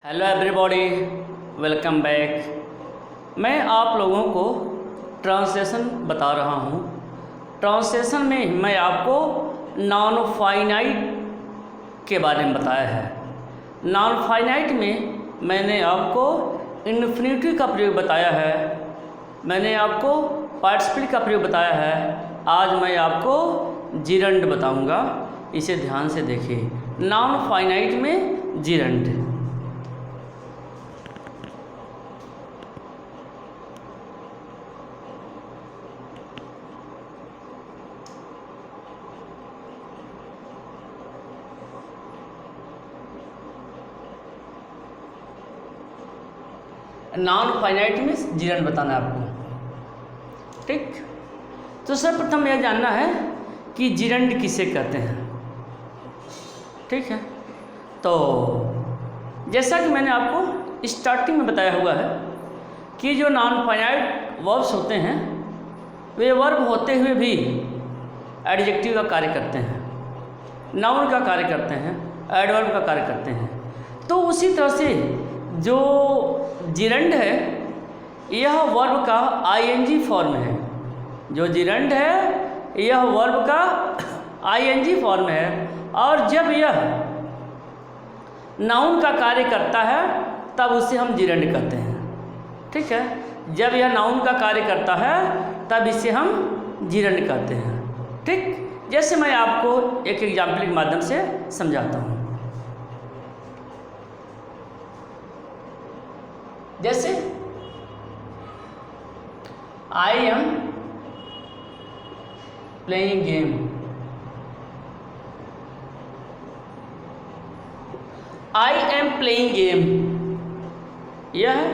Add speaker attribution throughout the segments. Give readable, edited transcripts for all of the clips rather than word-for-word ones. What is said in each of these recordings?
Speaker 1: Hello everybody, welcome back. मैं आप लोगों को ट्रांसलेशन बता रहा हूँ। ट्रांसलेशन में मैं आपको नॉन फाइनाइट के बारे में बताया है। नॉन फाइनाइट में मैंने आपको इन्फिनिटी का प्रयोग बताया है, मैंने आपको पार्टिसिपल का प्रयोग बताया है। आज मैं आपको जिरंड बताऊंगा, इसे ध्यान से देखिए। नॉन फाइनाइट में जिरंड। नॉन फाइनाइट में जिरंड बताना है आपको, ठीक। तो सर्वप्रथम यह जानना है कि जिरंड किसे कहते हैं, ठीक है। तो जैसा कि मैंने आपको स्टार्टिंग में बताया हुआ है कि जो नॉन फाइनाइट वर्ब्स होते हैं वे वर्ब होते हुए भी एडजेक्टिव का कार्य करते हैं, नाउन का कार्य करते हैं, एडवर्ब का कार्य करते हैं। तो उसी तरह से जो जिरंड है यह वर्ब का आईएनजी फॉर्म है। जो जिरंड है यह वर्ब का आईएनजी फॉर्म है, और जब यह नाउन का कार्य करता है तब उसे हम जिरंड कहते हैं, ठीक है। जब यह नाउन का कार्य करता है तब इसे हम जिरंड कहते हैं, ठीक। जैसे मैं आपको एक एग्जाम्पल के माध्यम से समझाता हूँ। जैसे I am playing game, I am playing game, यह है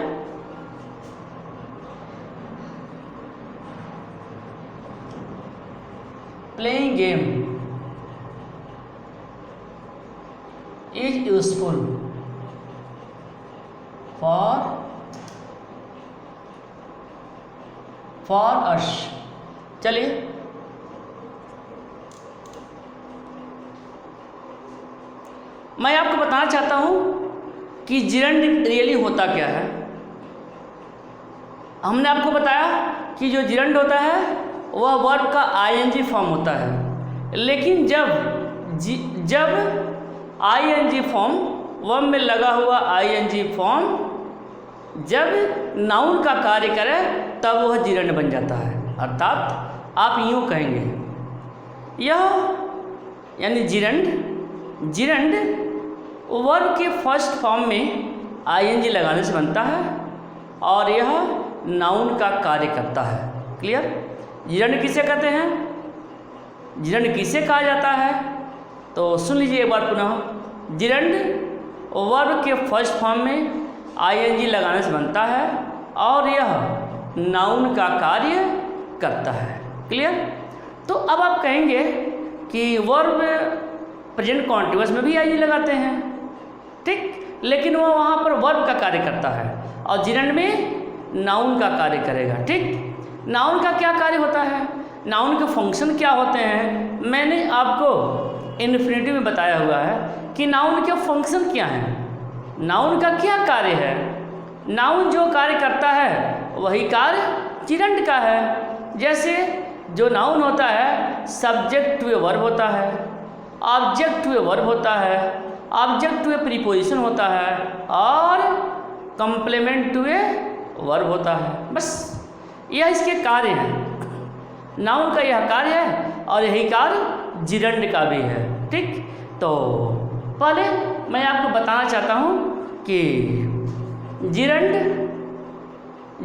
Speaker 1: playing game is useful for us. चलिए मैं आपको बताना चाहता हूँ कि जिरंड रियली होता क्या है। हमने आपको बताया कि जो जिरंड होता है वह वर्ब का आईएनजी फॉर्म होता है, लेकिन जब आईएनजी फॉर्म वर्ब में लगा हुआ आईएनजी फॉर्म जब नाउन का कार्य करे तब वह जिरंड बन जाता है। अर्थात आप यूँ कहेंगे यह यानी जिरंड वर्ब के फर्स्ट फॉर्म में आईएनजी लगाने से बनता है और यह नाउन का कार्य करता है। क्लियर? जिरंड किसे कहते हैं, जिरंड किसे कहा जाता है, तो सुन लीजिए एक बार पुनः। जिरंड वर्ब के फर्स्ट फॉर्म में आईएनजी लगाने से बनता है और यह नाउन का कार्य करता है। क्लियर? तो अब आप कहेंगे कि वर्ब प्रेजेंट कॉन्टिन्यूअस में भी आईएनजी लगाते हैं, ठीक, लेकिन वह वहाँ पर वर्ब का कार्य करता है और जिरंड में नाउन का कार्य करेगा, ठीक। नाउन का क्या कार्य होता है, नाउन के फंक्शन क्या होते हैं, मैंने आपको इन्फिनिटी में बताया हुआ है कि नाउन के फंक्शन क्या हैं, नाउन का क्या कार्य है। नाउन जो कार्य करता है वही कार्य जिरंड का है। जैसे जो नाउन होता है सब्जेक्ट टू ए वर्ब होता है, ऑब्जेक्ट टू ए वर्ब होता है, ऑब्जेक्ट टू ए प्रीपोजिशन होता है और कंप्लीमेंट टू ए वर्ब होता है। बस यह इसके कार्य हैं। नाउन का यह कार्य है और यही कार्य जिरंड का भी है, ठीक। तो पहले मैं आपको बताना चाहता हूँ कि जिरंड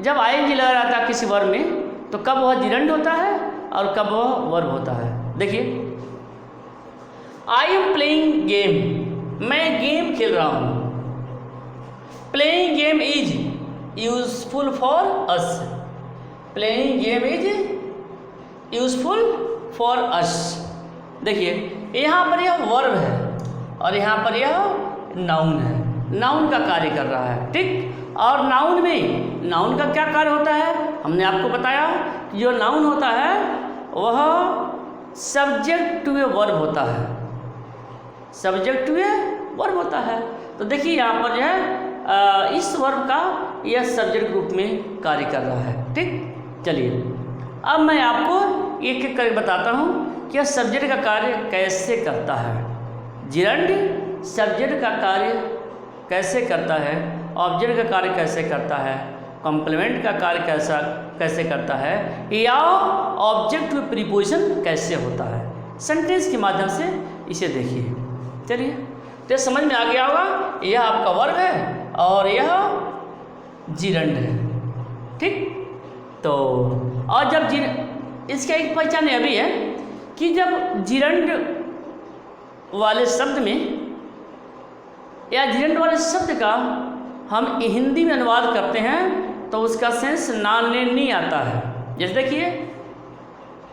Speaker 1: जब आईएनजी लगा रहता है किसी वर्ब में तो कब वह जिरंड होता है और कब वह वर्ब होता है। देखिए, आई एम प्लेइंग गेम, मैं गेम खेल रहा हूँ। Playing game is useful for us, playing game is useful for us. देखिए यहाँ पर यह वर्ब है और यहाँ पर यह नाउन है, नाउन का कार्य कर रहा है, ठीक। और नाउन में नाउन का क्या कार्य होता है, हमने आपको बताया कि जो नाउन होता है वह सब्जेक्ट टू ए वर्ब होता है, सब्जेक्ट टू ए वर्ब होता है। तो देखिए यहाँ पर जो है उस वर्ब का यह सब्जेक्ट रूप में कार्य कर रहा है। ठीक, चलिए अब मैं आपको एक एक करके बताता हूँ कि यह सब्जेक्ट का कार्य कैसे करता है। जिरंड सब्जेक्ट का कार्य कैसे करता है, ऑब्जेक्ट का कार्य कैसे करता है, कॉम्प्लीमेंट का कार्य कैसे करता है, या ऑब्जेक्ट में प्रीपोजिशन कैसे होता है। सेंटेंस के माध्यम से इसे देखिए। चलिए, तो समझ में आ गया होगा, यह आपका वर्ब है और यह जिरंड है। ठीक, तो और जब इसका एक पहचान यह भी है कि जब जिरंड वाले शब्द में या जिरंड वाले शब्द का हम हिंदी में अनुवाद करते हैं तो उसका सेंस नहीं आता है। जैसे देखिए,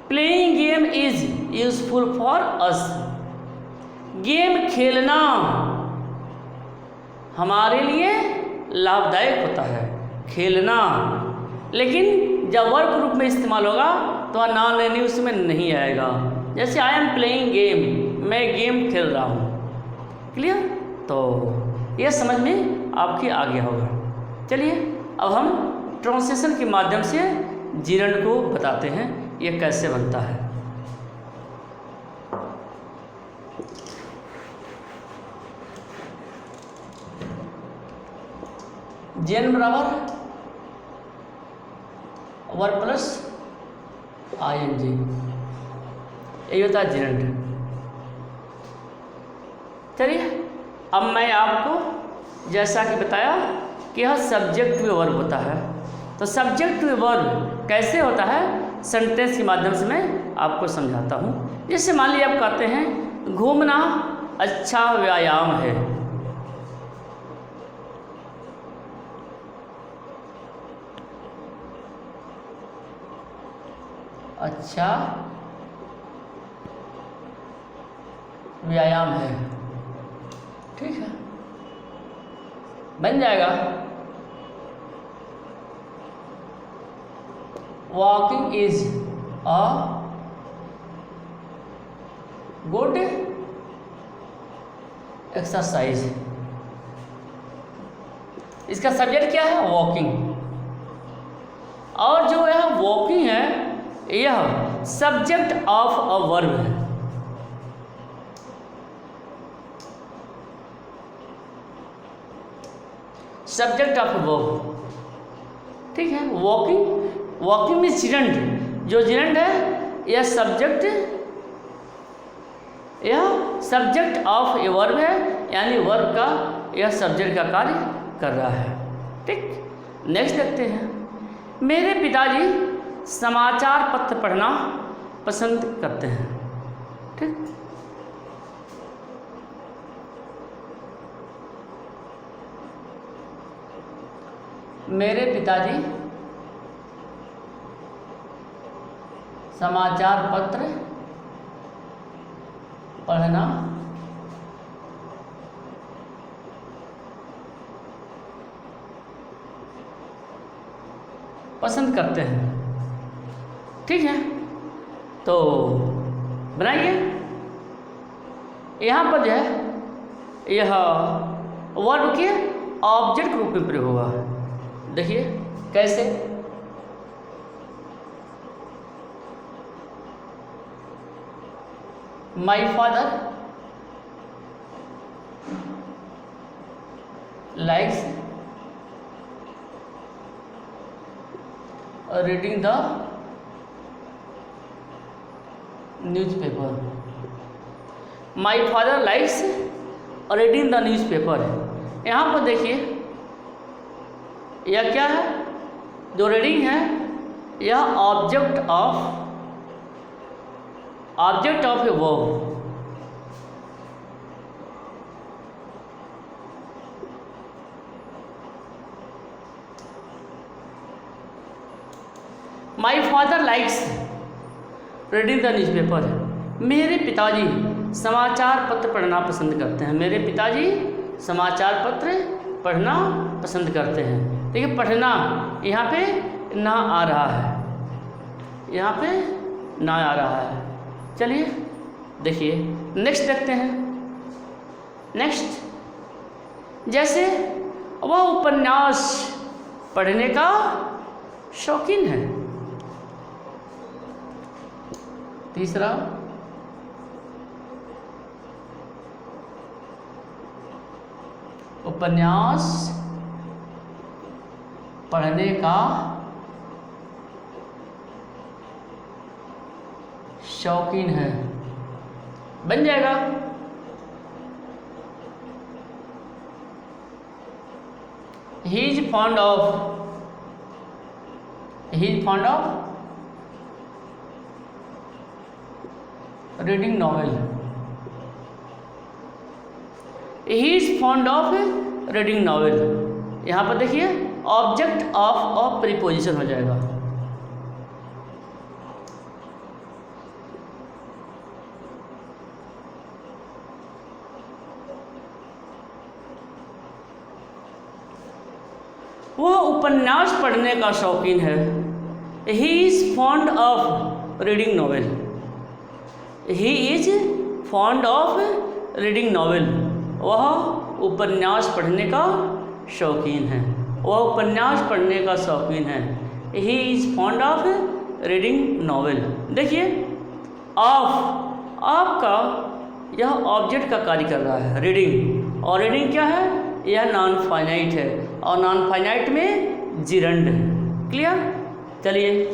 Speaker 1: playing game is useful for us. Game खेलना हमारे लिए लाभदायक होता है, खेलना। लेकिन जब वर्ब रूप में इस्तेमाल होगा तो नॉन उसमें नहीं आएगा। जैसे आई एम प्लेइंग गेम, मैं गेम खेल रहा हूँ। क्लियर, तो यह समझ में आपके आ गया होगा। चलिए अब हम ट्रांसलेशन के माध्यम से जिरंड को बताते हैं ये कैसे बनता है। जिरंड बराबर वर्ब प्लस आईएनजी, यही होता है जिरंड। चलिए अब मैं आपको जैसा कि बताया कि यह सब्जेक्ट में वर्ब होता है, तो सब्जेक्ट में वर्ब कैसे होता है सेंटेंस के माध्यम से मैं आपको समझाता हूँ। जैसे मान लीजिए आप कहते हैं घूमना अच्छा व्यायाम है। अच्छा व्यायाम है, ठीक है, बन जाएगा। Walking is a good exercise. इसका सब्जेक्ट क्या है? वॉकिंग। और जो यह वॉकिंग है यह सब्जेक्ट ऑफ अ वर्ब है। सब्जेक्ट ऑफ वर्ब, ठीक है। वॉकिंग में जिरंड, जो जिरंड है यह सब्जेक्ट ऑफ ए वर्ब है, यानी वर्ब का यह सब्जेक्ट का कार्य कर रहा है। ठीक, नेक्स्ट देखते हैं। मेरे पिताजी समाचार पत्र पढ़ना पसंद करते हैं। ठीक, मेरे पिताजी समाचार पत्र पढ़ना पसंद करते हैं। ठीक है, तो बनाइए। यहाँ पर जो है यह वर्ब के ऑब्जेक्ट रूप में प्रयोग हुआ है। देखिए कैसे, my father likes reading the newspaper. My father likes reading the newspaper. यहाँ पर देखिए यह क्या है? जो रीडिंग है यह object of a verb. My father likes reading the newspaper. मेरे पिताजी समाचार पत्र पढ़ना पसंद करते हैं। मेरे पिताजी समाचार पत्र पढ़ना पसंद करते हैं। देखिए पढ़ना यहाँ पे ना आ रहा है, यहाँ पे ना आ रहा है। चलिए देखिए नेक्स्ट देखते हैं। नेक्स्ट जैसे वह उपन्यास पढ़ने का शौकीन है। तीसरा, उपन्यास पढ़ने का शौकीन है, बन जाएगा। He is fond of reading novel. He is fond of reading novel. यहाँ पर देखिए ऑब्जेक्ट ऑफ प्रीपोजिशन हो जाएगा। वह उपन्यास पढ़ने का शौकीन है। He is fond of reading novel. He is fond of reading novel. वह उपन्यास पढ़ने का शौकीन है। वह उपन्यास पढ़ने का शौकीन है। He is fond of reading novel. देखिए ऑफ का यह ऑब्जेक्ट का कार्य कर रहा है, रीडिंग। और रीडिंग क्या है? यह नॉन फाइनाइट है और नॉन फाइनाइट में जिरंड है। क्लियर? चलिए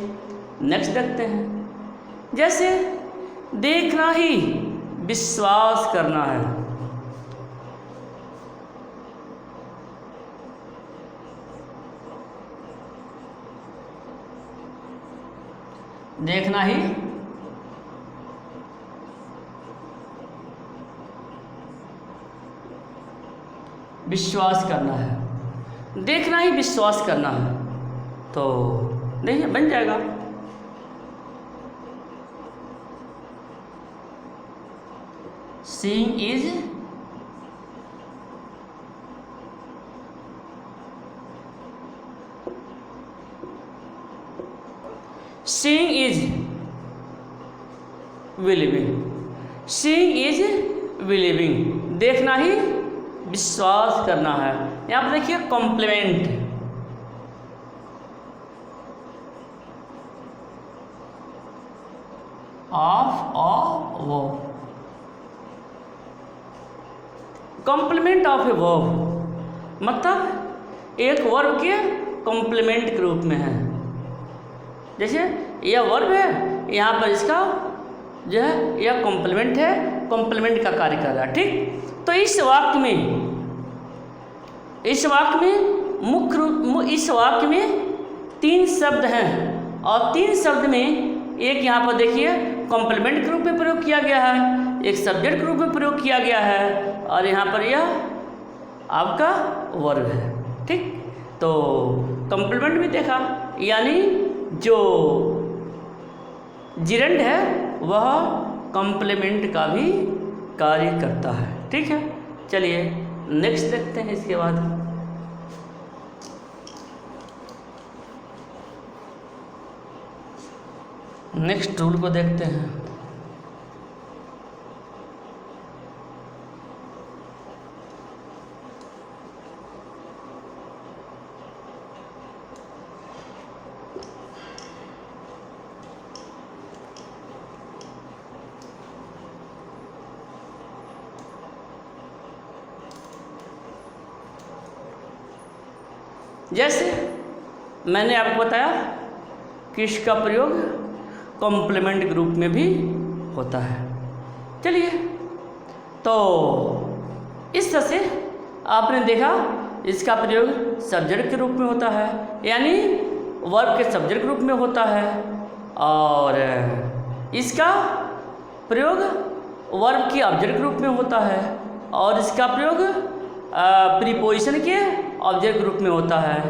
Speaker 1: नेक्स्ट देखते हैं। जैसे देखना ही विश्वास करना है। देखना ही विश्वास करना है। देखना ही विश्वास करना है, तो देखिए बन जाएगा। Seeing is believing. Seeing is believing. देखना ही विश्वास करना है। यहाँ पर देखिए कॉम्प्लीमेंट, ऑफ वो कॉम्प्लीमेंट ऑफ ए वर्ब, मतलब एक वर्ब के कॉम्प्लीमेंट के रूप में है। जैसे यह वर्ब है, यहाँ पर इसका जो है यह कॉम्प्लीमेंट है, कॉम्प्लीमेंट का कार्य कर रहा है। ठीक, तो इस वाक्य में इस वाक्य में 3 शब्द हैं और 3 शब्द में एक यहाँ पर देखिए कॉम्प्लीमेंट के रूप में प्रयोग किया गया है, एक सब्जेक्ट के रूप में प्रयोग किया गया है और यहाँ पर यह आपका वर्ब है। ठीक, तो कॉम्प्लीमेंट भी देखा, यानी जो जिरंड है वह कॉम्प्लीमेंट का भी कार्य करता है। ठीक है, चलिए नेक्स्ट देखते हैं। इसके बाद नेक्स्ट रूल को देखते हैं। जैसे मैंने आपको बताया कि इसका प्रयोग कॉम्प्लीमेंट ग्रुप में भी होता है। चलिए, तो इस तरह से आपने देखा इसका प्रयोग सब्जेक्ट के रूप में होता है, यानी वर्ब के सब्जेक्ट रूप में होता है, और इसका प्रयोग वर्ब के ऑब्जेक्ट रूप में होता है, और इसका प्रयोग प्रीपोजिशन के ऑब्जेक्ट ग्रुप में होता है,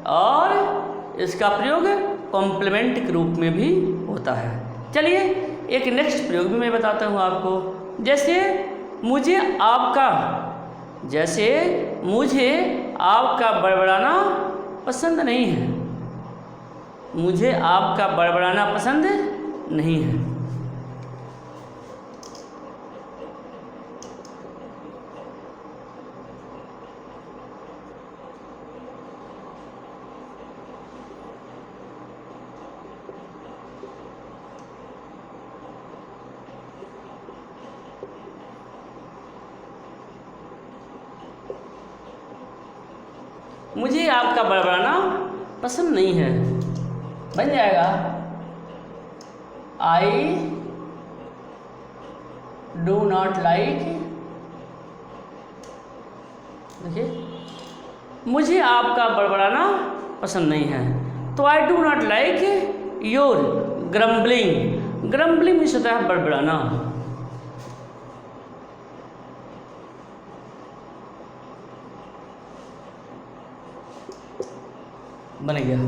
Speaker 1: और इसका प्रयोग कॉम्प्लीमेंट के रूप में भी होता है। चलिए एक नेक्स्ट प्रयोग भी मैं बताता हूँ आपको। जैसे मुझे आपका बड़बड़ाना पसंद नहीं है। मुझे आपका बड़बड़ाना पसंद नहीं है। मुझे आपका बड़बड़ाना पसंद नहीं है। बन जाएगा आई डू नॉट लाइक, देखिए मुझे आपका बड़बड़ाना पसंद नहीं है। तो I do not like your grumbling. Grumbling means होता है बड़बड़ाना। बन गया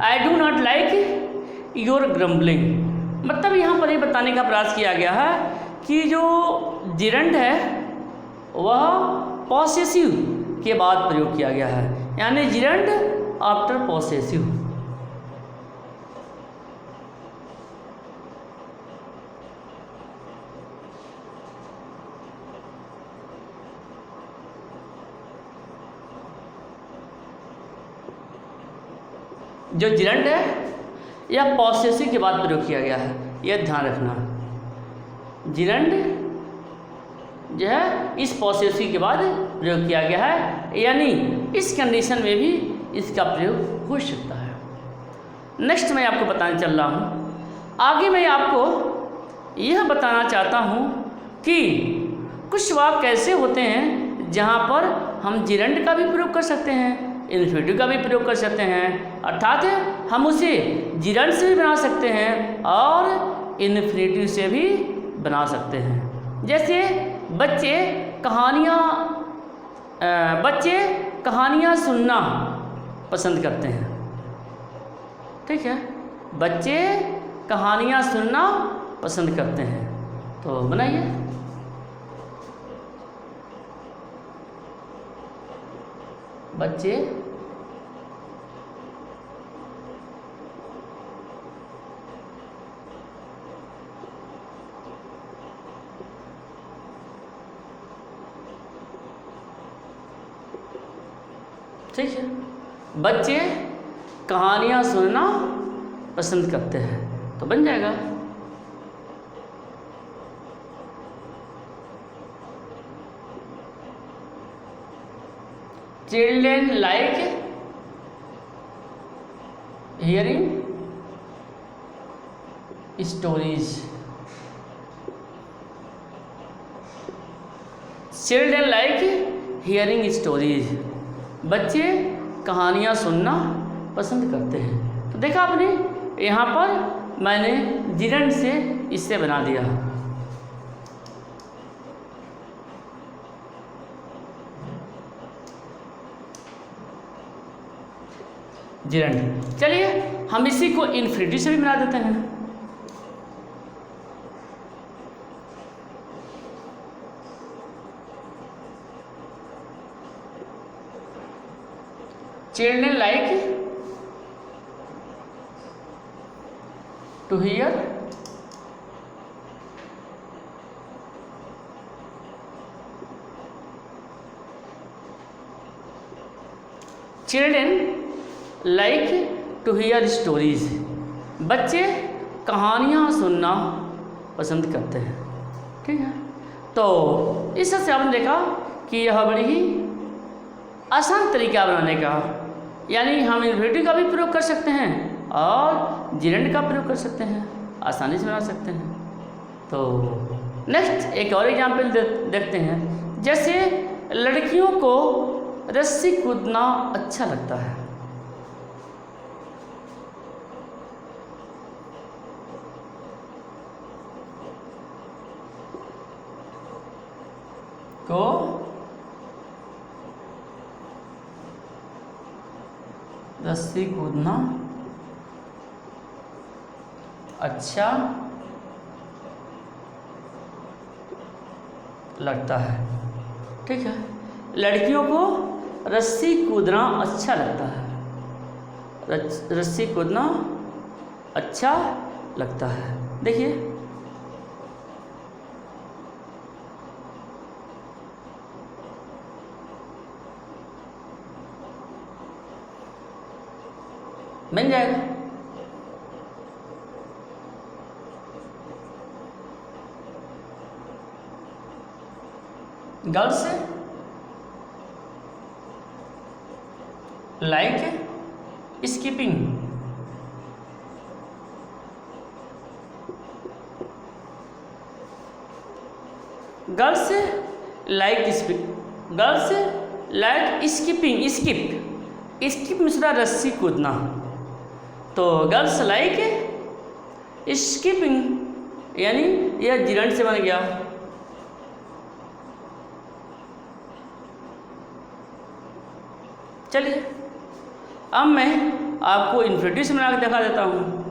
Speaker 1: I do not like your grumbling. मतलब यहाँ पर ये बताने का प्रयास किया गया है कि जो जिरंड है वह पॉसेसिव के बाद प्रयोग किया गया है, यानी जिरंड आफ्टर पॉसेसिव। जो जिरंड है यह पॉसेसिव के बाद प्रयोग किया गया है, यह ध्यान रखना। जिरंड जो है इस पॉसेसिव के बाद प्रयोग किया गया है, यानी इस कंडीशन में भी इसका प्रयोग हो सकता है। नेक्स्ट मैं आपको बताने चल रहा हूँ। आगे मैं आपको यह बताना चाहता हूँ कि कुछ वाक्य ऐसे होते हैं जहाँ पर हम जिरंड का भी प्रयोग कर सकते हैं, इन्फिनिटिव का भी प्रयोग कर सकते हैं, अर्थात हम उसे जिरंड से भी बना सकते हैं और इन्फिनिटिव से भी बना सकते हैं। जैसे बच्चे कहानियाँ सुनना पसंद करते हैं, ठीक है, बच्चे कहानियाँ सुनना पसंद करते हैं। तो बनाइए बच्चे ठीक है, बच्चे कहानियाँ सुनना पसंद करते हैं। तो बन जाएगा children like hearing stories. Children like hearing stories, बच्चे कहानियाँ सुनना पसंद करते हैं। तो देखा आपने, यहाँ पर मैंने जिरंड से इससे बना दिया। जिरंड। चलिए हम इसी को इन्फिनिटिव से भी बना देते हैं। Children like to hear stories। बच्चे कहानियाँ सुनना पसंद करते हैं, ठीक है। तो इस से आपने देखा कि यह बड़ी ही आसान तरीका बनाने का, यानी हम इन्फिनिटिव का भी प्रयोग कर सकते हैं और जिरंड का प्रयोग कर सकते हैं, आसानी से बना सकते हैं। तो नेक्स्ट एक और एग्जाम्पल देखते हैं। जैसे लड़कियों को रस्सी कूदना अच्छा लगता है। को रस्सी कूदना अच्छा लगता है, ठीक है। लड़कियों को रस्सी कूदना अच्छा लगता है, रस्सी कूदना अच्छा लगता है। देखिए बन जाएगा। Girls like skipping. Girls like skipping. Skip मिश्रा रस्सी कूदना। तो गर्ल्स लाइक स्कीपिंग यानी यह जिरंड से बन गया। चलिए अब मैं आपको इन्फिनिटिव से बना के दिखा देता हूँ।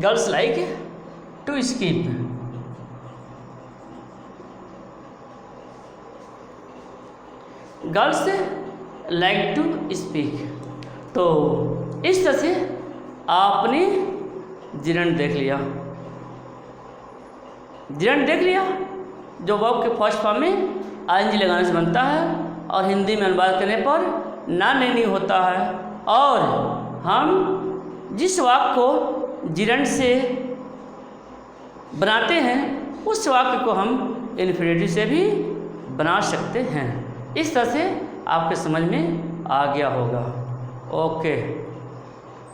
Speaker 1: Girls like to skip. Girls like to speak. तो इस तरह से आपने जिरंड देख लिया। जिरंड देख लिया जो वर्ब के फर्स्ट फॉर्म में आईएनजी लगाने से बनता है और हिंदी में अनुवाद करने पर ना नहीं होता है। और हम जिस वाक्य को जिरंड से बनाते हैं उस वाक्य को हम इन्फिनिटिव से भी बना सकते हैं। इस तरह से आपके समझ में आ गया होगा। ओके।